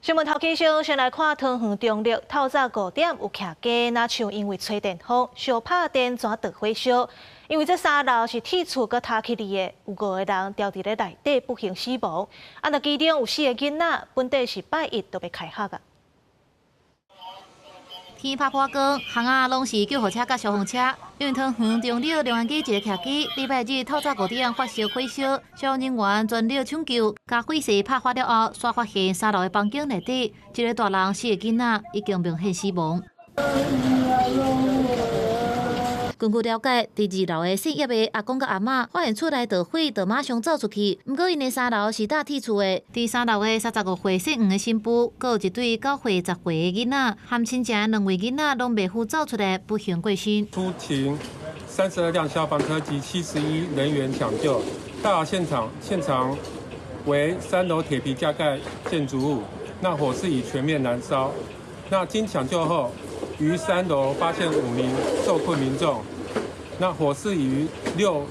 新闻头继续，先来看桃园中立透早5点有徛街，那像因为吹电风、小拍电全得火烧。因为这3楼是铁厝搁塌起嚟的，有5个人掉伫咧内底不幸死亡。那其中有4个囡仔，本地是拜一都被开学啊。天拍破光，巷仔拢是救护车甲消防车。因为桃园中立龙安街一个徛机，礼拜日透早5点发烧火烧，消防人员全力抢救，甲火势拍发了后，煞发现3楼的房间内底，一个大人4个囡仔已经明显死亡。根据了解，第2楼的姓叶的阿公甲阿嬷发现厝内着火，就马上走出去。不过因的3楼是搭铁厝的，第3楼的35岁姓黄的新妇，佮有一对9岁、10岁的囡仔，和亲情2位囡仔拢未赴走出来，不幸过身。出勤32辆消防车及71人员抢救，到现场为3楼铁皮加盖建筑物，那火势已全面燃烧。那经抢救后，于3楼发现5名受困民众，那火势已于6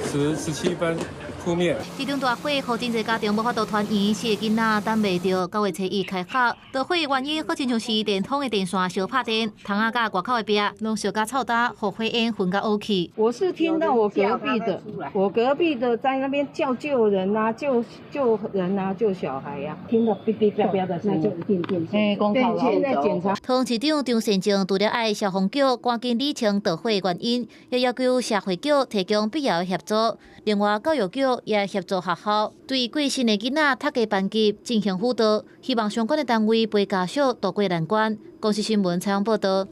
时17分扑灭。这场大火，让真侪家庭无法度团圆，4个囡仔等未到9月初1开学。大火原因可亲像是电通的电线烧拍电，窗仔甲外口的壁拢烧甲臭焦，互火焰熏甲乌起。我是听到我隔壁的在那边救人啊，救人啊，救小孩呀、听到哔哔叭叭的声音，对，现在检查。桃园市长张善政除了爱消防局赶紧理清大火原因，也要求社会局提供必要的协助。另外，教育局也协助学校对过身的囡仔读家班级进行辅导，希望相关的单位陪家属渡过难关。公视新闻采访报道。